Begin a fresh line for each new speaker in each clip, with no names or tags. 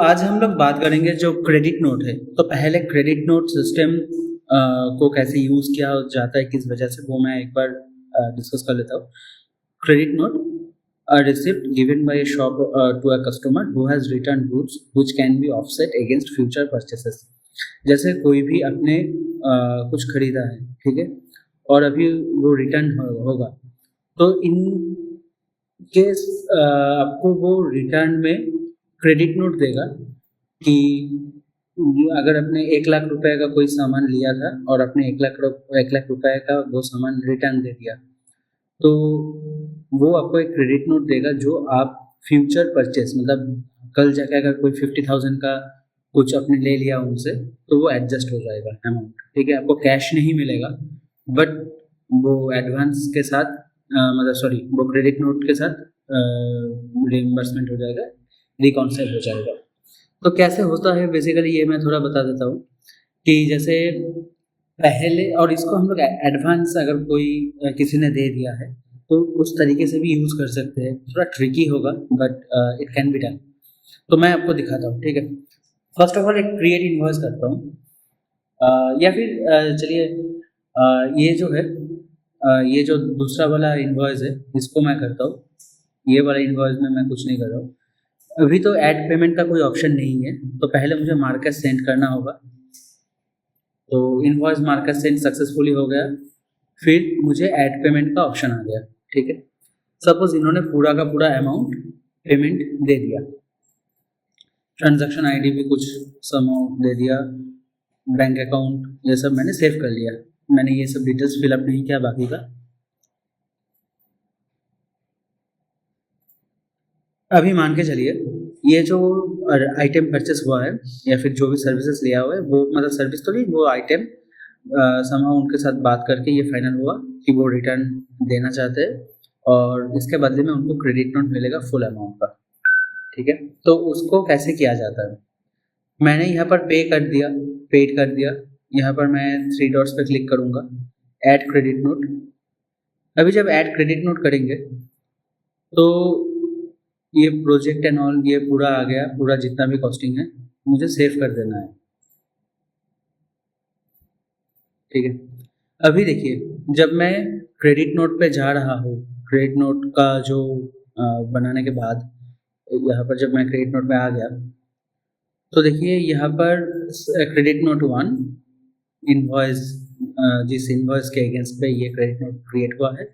आज हम लोग बात करेंगे जो क्रेडिट नोट है। तो पहले क्रेडिट नोट सिस्टम को कैसे यूज किया जाता है, किस वजह से, वो मैं एक बार डिस्कस कर लेता हूँ। Credit note a receipt given by a shop to a customer who has returned goods which can be offset against future purchases। जैसे कोई भी अपने कुछ खरीदा है, ठीक है, और अभी वो रिटर्न होगा, तो इन केस आपको वो रिटर्न में क्रेडिट नोट देगा कि अगर आपने 1 लाख रुपए का कोई सामान लिया था और आपने 1 लाख रुपए का वो सामान रिटर्न दे दिया, तो वो आपको एक क्रेडिट नोट देगा जो आप फ्यूचर परचेस, मतलब कल जाके अगर कोई 50,000 का कुछ आपने ले लिया उनसे, तो वो एडजस्ट हो जाएगा अमाउंट, ठीक है। आपको कैश नहीं मिलेगा, बट वो एडवांस के साथ मतलब सॉरी, वो क्रेडिट नोट के साथ रिइंबर्समेंट हो जाएगा, रिकॉन्साइल हो जाएगा। तो कैसे होता है बेसिकली ये मैं थोड़ा बता देता हूँ कि जैसे पहले, और इसको हम लोग एडवांस अगर कोई किसी ने दे दिया है तो उस तरीके से भी यूज कर सकते हैं। थोड़ा ट्रिकी होगा but it can be done. तो मैं आपको दिखाता हूँ, ठीक है। फर्स्ट ऑफ ऑल एक क्रिएट इनवॉइस करता हूँ, या फिर चलिए ये जो है ये जो दूसरा वाला इनवॉइस है इसको मैं करता हूँ। ये वाला इनवॉइस में मैं कुछ नहीं कर रहा हूँ। अभी तो ऐड पेमेंट का कोई ऑप्शन नहीं है, तो पहले मुझे मार्केट सेंड करना होगा। तो इनवॉइस मार्केट सेंड सक्सेसफुली हो गया, फिर मुझे ऐड पेमेंट का ऑप्शन आ गया, ठीक है। सपोज इन्होंने पूरा का पूरा अमाउंट पेमेंट दे दिया, ट्रांजैक्शन आईडी भी कुछ अमाउंट दे दिया, बैंक अकाउंट, ये सब मैंने सेव कर लिया। मैंने ये सब डिटेल्स फिलअप नहीं किया बाकी का। अभी मान के चलिए ये जो आइटम परचेस हुआ है या फिर जो भी सर्विसेज लिया हुआ है, वो मतलब सर्विस तो नहीं, वो आइटम समाउ उनके साथ बात करके ये फाइनल हुआ कि वो रिटर्न देना चाहते हैं और इसके बदले में उनको क्रेडिट नोट मिलेगा फुल अमाउंट का, ठीक है। तो उसको कैसे किया जाता है, मैंने यहाँ पर पेड कर दिया। यहाँ पर मैं 3 डॉट्स पे क्लिक करूँगा, ऐड क्रेडिट नोट। अभी जब ऐड क्रेडिट नोट करेंगे तो ये प्रोजेक्ट एंड ऑल ये पूरा आ गया, पूरा जितना भी कॉस्टिंग है मुझे सेव कर देना है, ठीक है। अभी देखिए जब मैं क्रेडिट नोट पे जा रहा हूँ, क्रेडिट नोट का जो बनाने के बाद यहाँ पर जब मैं क्रेडिट नोट पे आ गया, तो देखिए यहाँ पर क्रेडिट नोट 1 इनवॉइस, जिस इनवॉइस के अगेंस्ट पे ये क्रेडिट नोट क्रिएट हुआ है,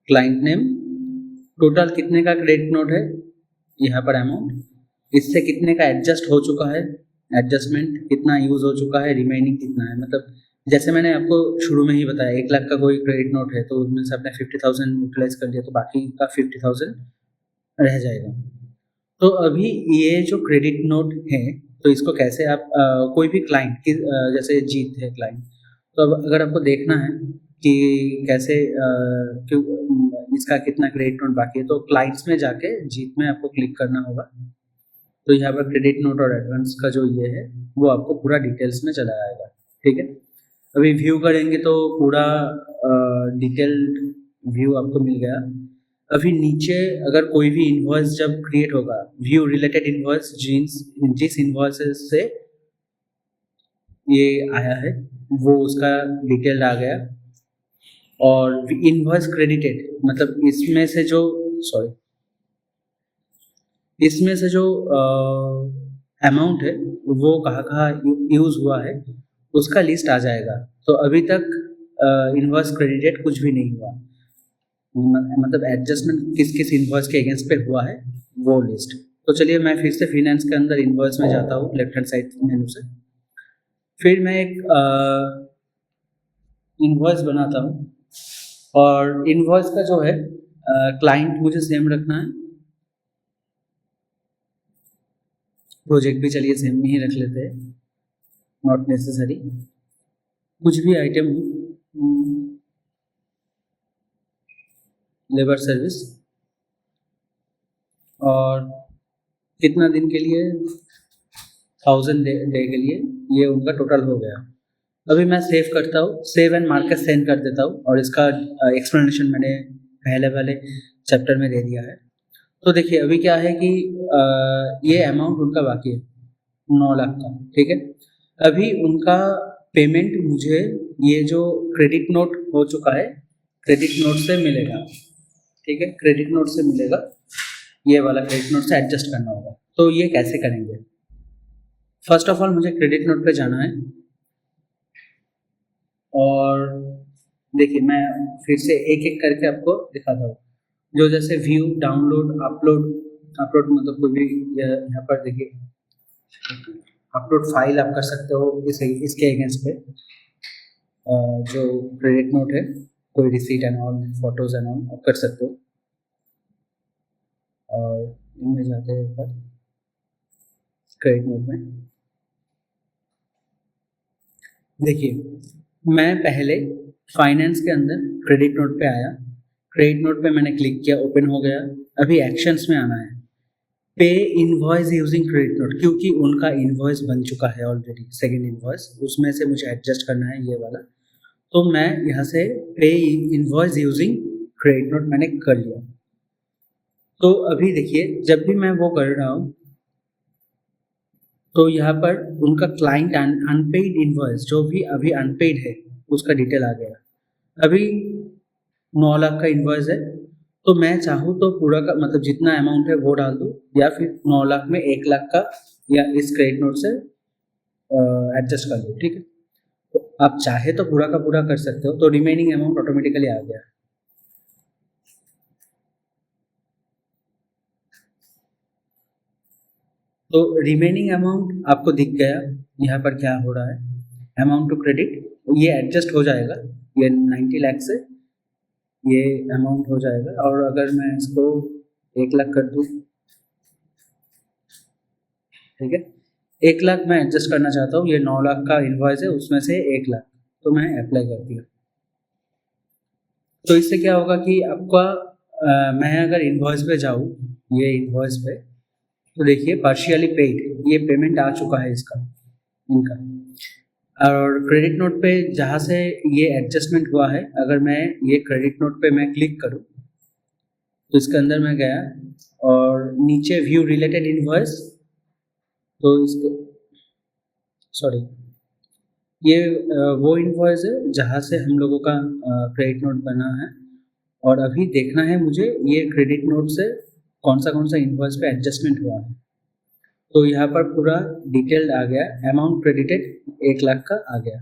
क्लाइंट नेम, टोटल कितने का क्रेडिट नोट है, यहाँ पर अमाउंट, इससे कितने का एडजस्ट हो चुका है, एडजस्टमेंट कितना यूज हो चुका है, रिमेनिंग कितना है। मतलब जैसे मैंने आपको शुरू में ही बताया 1 लाख का कोई क्रेडिट नोट है तो उसमें से आपने 50,000 यूटिलाइज कर दिया, तो बाकी का 50,000 रह जाएगा। तो अभी ये जो क्रेडिट नोट है, तो इसको कैसे आप कोई भी क्लाइंट की जैसे जीत है क्लाइंट, तो अब अगर आपको देखना है कि कैसे क्यों इसका कितना क्रेडिट नोट बाकी है, तो क्लाइंट्स में जाके जीत में आपको क्लिक करना होगा। तो यहाँ पर क्रेडिट नोट और एडवांस का जो ये है वो आपको पूरा डिटेल्स में चला आएगा, ठीक है। अभी व्यू करेंगे तो पूरा डिटेल्ड व्यू आपको मिल गया। अभी नीचे अगर कोई भी इनवॉइस जब क्रिएट होगा, व्यू रिलेटेड इनवॉइस, जिस इनवॉइसेस से ये आया है वो उसका डिटेल आ गया, और इनवॉइस क्रेडिटेड मतलब इसमें से जो अमाउंट है वो कहाँ यूज हुआ है उसका लिस्ट आ जाएगा। तो अभी तक इनवॉइस क्रेडिटेड कुछ भी नहीं हुआ, मतलब एडजस्टमेंट किस किस इनवॉइस के अगेंस्ट पे हुआ है वो लिस्ट। तो चलिए मैं फिर से फिनेंस के अंदर इनवॉइस में जाता हूँ, लेफ्ट हैंड साइड मेनू से। फिर मैं एक इनवॉइस बनाता हूँ, और इनवॉइस का जो है क्लाइंट मुझे सेम रखना है, प्रोजेक्ट भी चलिए सेम ही रख लेते हैं, नॉट नेसेसरी। कुछ भी आइटम लेबर सर्विस, और कितना दिन के लिए, 1000 डे के लिए, ये उनका टोटल हो गया। अभी मैं सेव करता हूँ, सेव एंड मार्केट सेंड कर देता हूँ, और इसका एक्सप्लेनेशन मैंने पहले वाले चैप्टर में दे दिया है। तो देखिए अभी क्या है कि ये अमाउंट उनका बाकी है, 9 लाख का, ठीक है। अभी उनका पेमेंट मुझे ये जो क्रेडिट नोट हो चुका है, क्रेडिट नोट से मिलेगा, ठीक है, क्रेडिट नोट से मिलेगा, ये वाला क्रेडिट नोट से एडजस्ट करना होगा। तो ये कैसे करेंगे? फर्स्ट ऑफ ऑल मुझे क्रेडिट नोट पे जाना है और देखिए मैं फिर से एक एक करके आपको दिखाता हूँ। जो जैसे व्यू, डाउनलोड, अपलोड, अपलोड मतलब कोई भी यहाँ पर देखिए अपलोड फाइल आप कर सकते हो इसके अगेंस्ट पे जो क्रेडिट नोट है, कोई receipt and all, photos and all आप कर सकते हो। और इनमें जाते हैं ऊपर क्रेडिट नोट में, देखिए मैं पहले फाइनेंस के अंदर क्रेडिट नोट पे आया, क्रेडिट नोट पे मैंने क्लिक किया, ओपन हो गया। अभी एक्शंस में आना है, पे इनवॉइस यूजिंग क्रेडिट नोट, क्योंकि उनका इनवॉइस बन चुका है ऑलरेडी, सेकेंड इनवॉइस, उसमें से मुझे एडजस्ट करना है ये वाला। तो मैं यहाँ से पे इनवॉइस यूजिंग क्रेडिट नोट मैंने कर लिया। तो अभी देखिए जब भी मैं वो कर रहा हूँ तो यहाँ पर उनका क्लाइंट अनपेड इनवॉइस जो भी अभी अनपेड है उसका डिटेल आ गया। अभी 9 लाख का इनवॉइस है, तो मैं चाहूँ तो पूरा का मतलब जितना अमाउंट है वो डाल दूँ, या फिर 9 लाख में 1 लाख का या इस क्रेडिट नोट से एडजस्ट कर दूँ, ठीक है। तो आप चाहे तो पूरा का पूरा कर सकते हो, तो रिमेनिंग अमाउंट ऑटोमेटिकली आ गया। तो रिमेनिंग अमाउंट आपको दिख गया यहाँ पर क्या हो रहा है, अमाउंट टू क्रेडिट, ये एडजस्ट हो जाएगा, ये 90 लाख से ये अमाउंट हो जाएगा। और अगर मैं इसको 1 लाख कर दूँ, ठीक है, 1 लाख मैं एडजस्ट करना चाहता हूँ, ये 9 लाख का इनवॉइस है उसमें से 1 लाख, तो मैं अप्लाई कर दिया। तो इससे क्या होगा कि आपका मैं अगर इनवॉइस पे जाऊँ, ये इनवॉइस पे, तो देखिए पार्शियली पेड, ये पेमेंट आ चुका है इसका, इनका। और क्रेडिट नोट पे जहाँ से ये एडजस्टमेंट हुआ है, अगर मैं ये क्रेडिट नोट पे मैं क्लिक करूँ तो इसके अंदर मैं गया और नीचे व्यू रिलेटेड इनवॉइस, तो इसको सॉरी ये वो इनवॉइस है जहाँ से हम लोगों का क्रेडिट नोट बना है। और अभी देखना है मुझे ये क्रेडिट नोट से कौन सा इनवॉइस पे एडजस्टमेंट हुआ है। तो यहाँ पर पूरा डिटेल्ड आ गया, अमाउंट क्रेडिटेड 1 लाख का आ गया,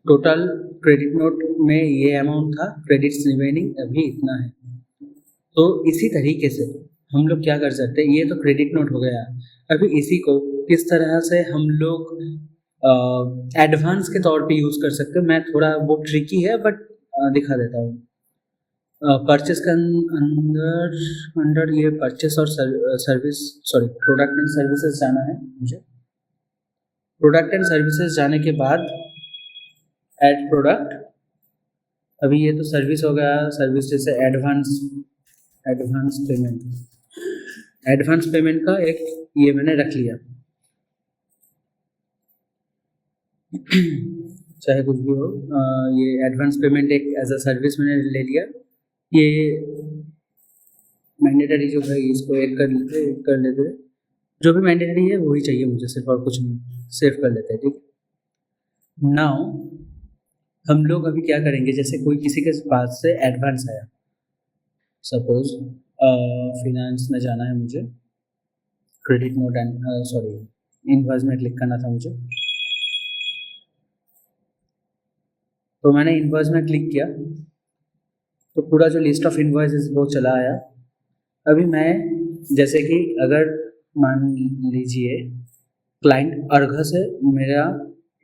टोटल क्रेडिट नोट में ये अमाउंट था, क्रेडिट्स रिमेनिंग अभी इतना है। तो इसी तरीके से हम लोग क्या कर सकते हैं, ये तो क्रेडिट नोट हो गया। अभी इसी को किस तरह से हम लोग एडवांस के तौर पे यूज़ कर सकते हैं, मैं थोड़ा वो ट्रिकी है बट दिखा देता हूँ। परचेस के अंदर अंडर ये परचेस और service, sorry product and services जाना है मुझे। प्रोडक्ट एंड सर्विसेज जाने के बाद ऐड प्रोडक्ट, अभी ये तो सर्विस हो गया, सर्विस जैसे एडवांस पेमेंट, एडवांस पेमेंट का एक ये मैंने रख लिया चाहे कुछ भी हो, ये एडवांस पेमेंट एक एज अ सर्विस मैंने ले लिया। ये मैंडेटरी जो है इसको एक कर लेते हैं, जो भी मैंडेटरी है वही चाहिए मुझे सिर्फ, और कुछ नहीं, सेव कर लेते हैं, ठीक। नाउ हम लोग अभी क्या करेंगे, जैसे कोई किसी के पास से एडवांस आया, सपोज फिनेंस में जाना है मुझे, credit note and sorry invoice में क्लिक करना था मुझे, तो मैंने इनवॉइस में क्लिक किया तो पूरा जो लिस्ट ऑफ इनवॉइसेस वो चला आया। अभी मैं जैसे कि अगर मान लीजिए क्लाइंट अर्घ से मेरा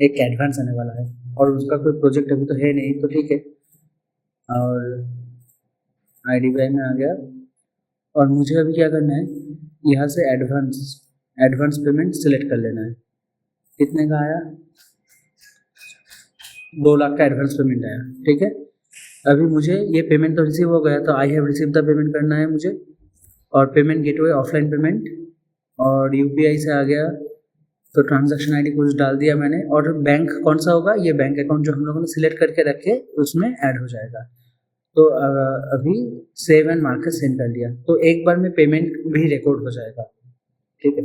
एक एडवांस आने वाला है और उसका कोई प्रोजेक्ट अभी तो है नहीं, तो ठीक है, और IDBI में आ गया और मुझे अभी क्या करना है, यहाँ से एडवांस पेमेंट सिलेक्ट कर लेना है। कितने का आया, 2 लाख का एडवांस पेमेंट आया, ठीक है। अभी मुझे ये पेमेंट तो रिसीव हो गया, तो I have receive the payment करना है मुझे, और पेमेंट गेटवे ऑफलाइन पेमेंट, और UPI से आ गया, तो ट्रांजैक्शन ID कुछ डाल दिया मैंने, और बैंक कौन सा होगा, ये बैंक अकाउंट जो हम लोगों ने सिलेक्ट करके रखे उसमें ऐड हो जाएगा। तो अभी सेव एंड मार्केट सेंड कर लिया, तो एक बार में पेमेंट भी रिकॉर्ड हो जाएगा, ठीक है।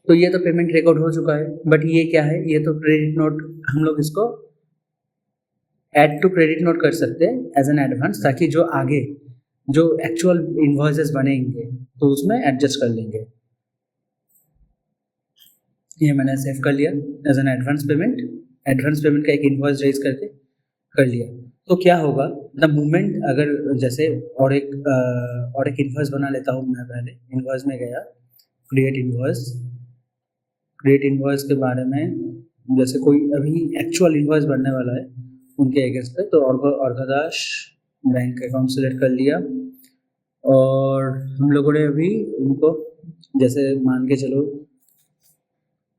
तो ये तो पेमेंट रिकॉर्ड हो चुका है, बट ये क्या है, ये तो क्रेडिट नोट हम लोग इसको ऐड टू क्रेडिट नोट कर सकते हैं एज एन एडवांस, ताकि जो आगे जो एक्चुअल इनवॉइसेस बनेंगे तो उसमें एडजस्ट कर लेंगे। ये मैंने सेव कर लिया एज एन एडवांस पेमेंट का एक इनवॉइस रेज करके कर लिया। तो क्या होगा, द मोमेंट अगर जैसे और एक इनवॉइस बना लेता हूँ मैं, पहले इनवॉइस में गया, क्रिएट इनवॉइस के बारे में, जैसे कोई अभी एक्चुअल इनवॉइस बनने वाला है उनके अगेंस्ट पे, तो अर्घदास बैंक अकाउंट सेलेक्ट कर लिया, और हम लोगों ने अभी उनको जैसे मान के चलो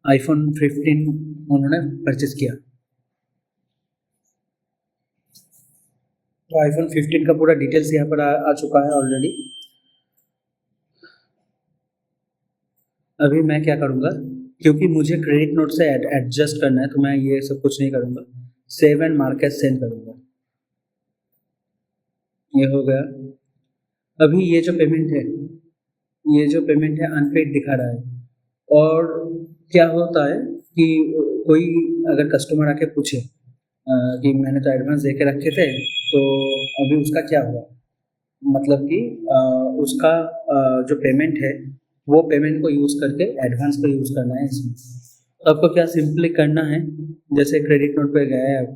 iPhone 15 उन्होंने परचेज किया, तो iPhone 15 का पूरा डिटेल्स यहाँ पर आ चुका है ऑलरेडी। अभी मैं क्या करूँगा, क्योंकि मुझे क्रेडिट नोट से एडजस्ट करना है, तो मैं ये सब कुछ नहीं करूँगा, save and mark as send करूँगा। ये हो गया। अभी ये जो पेमेंट है अनपेड दिखा रहा है, और क्या होता है कि कोई अगर कस्टमर आके पूछे कि मैंने तो एडवांस दे के रखे थे, तो अभी उसका क्या हुआ, मतलब कि उसका जो पेमेंट है वो पेमेंट को यूज़ करके एडवांस को यूज़ करना है इसमें। तो आपको क्या सिंपली करना है, जैसे क्रेडिट नोट पे गए आप,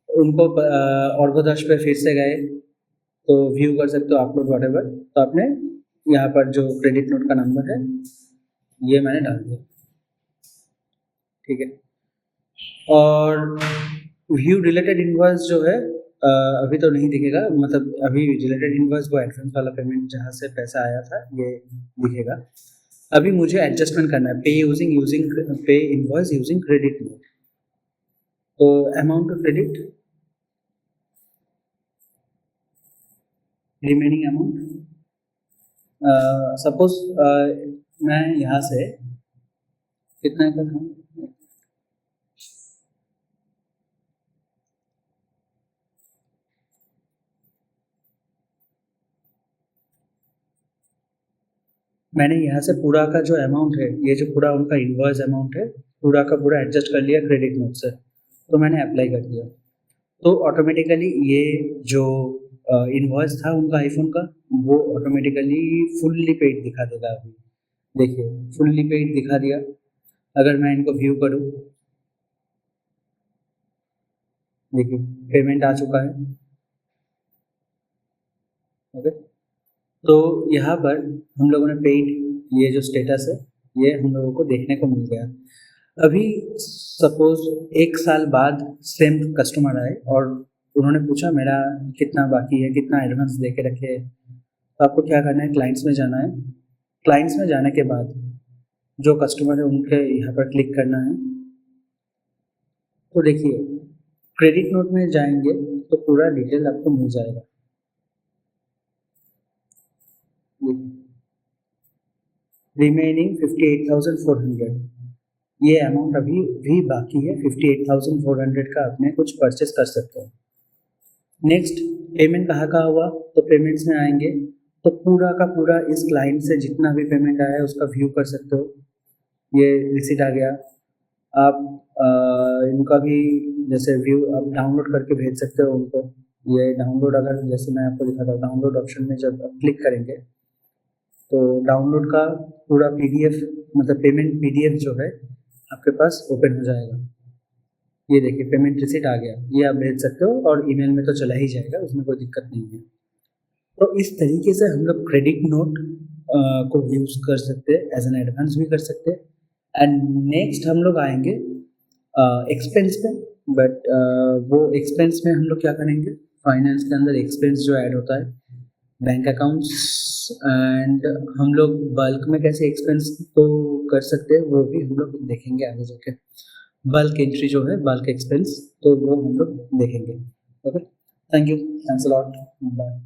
उनको ऑर्गोदाश पे फिर से गए, तो व्यू कर सकते हो अपलोड व्हाटएवर, तो आपने यहाँ पर जो क्रेडिट नोट का नंबर है ये मैंने डाल दिया, ठीक है। और व्यू रिलेटेड इनवॉइस जो है अभी तो नहीं दिखेगा, मतलब अभी रिलेटेड इनवॉइस वो एडवांस वाला पेमेंट जहाँ से पैसा आया था ये दिखेगा। अभी मुझे एडजस्टमेंट करना है, पे इनवॉइस यूजिंग क्रेडिट नोट। तो amount of credit, remaining amount, suppose मैं यहाँ से कितना का था, मैंने यहाँ से पूरा का जो अमाउंट है, ये जो पूरा उनका इनवॉइस अमाउंट है, पूरा का पूरा एडजस्ट कर लिया क्रेडिट नोट से, तो मैंने अप्लाई कर दिया, तो ऑटोमेटिकली ये जो इनवॉइस था उनका आईफोन का, वो ऑटोमेटिकली फुल्ली पेड दिखा देगा। अभी देखिए फुल्ली पेड दिखा दिया। अगर मैं इनको व्यू करूँ, देखिए पेमेंट आ चुका है, ओके। तो यहाँ पर हम लोगों ने पेड, ये जो स्टेटस है ये हम लोगों को देखने को मिल गया। अभी सपोज 1 साल बाद सेम कस्टमर आए और उन्होंने पूछा मेरा कितना बाकी है, कितना एडवांस दे के रखे है, तो आपको क्या करना है, क्लाइंट्स में जाना है। क्लाइंट्स में जाने के बाद जो कस्टमर है उनके यहाँ पर क्लिक करना है। तो देखिए क्रेडिट नोट में जाएंगे तो पूरा डिटेल आपको मिल जाएगा। रिमेनिंग 58,400, ये अमाउंट अभी भी बाकी है। 58,400 का आपने कुछ परचेस कर सकते हो। नेक्स्ट पेमेंट कहाँ हुआ, तो पेमेंट्स में आएंगे तो पूरा का पूरा इस क्लाइंट से जितना भी पेमेंट आया है उसका व्यू कर सकते हो। ये रिसीट आ गया। आप इनका भी जैसे व्यू आप डाउनलोड करके भेज सकते हो उनको। ये डाउनलोड, अगर जैसे मैं आपको दिखाता हूँ, डाउनलोड ऑप्शन में जब आप क्लिक करेंगे तो डाउनलोड का पूरा PDF, मतलब पेमेंट PDF जो है आपके पास ओपन हो जाएगा। ये देखिए पेमेंट रिसीट आ गया, ये आप भेज सकते हो और ईमेल में तो चला ही जाएगा, उसमें कोई दिक्कत नहीं है। तो इस तरीके से हम लोग क्रेडिट नोट को यूज़ कर सकते हैं, एज एन एडवांस भी कर सकते हैं। एंड नेक्स्ट हम लोग आएंगे एक्सपेंस पे, बट वो एक्सपेंस में हम लोग क्या करेंगे, फाइनेंस के अंदर एक्सपेंस जो ऐड होता है, बैंक अकाउंट्स, एंड हम लोग बल्क में कैसे एक्सपेंस को कर सकते हैं वो भी हम लोग देखेंगे आगे जाके। बल्क एंट्री जो है, बल्क एक्सपेंस, तो वो हम लोग देखेंगे। Okay, thank you, thanks a lot, bye.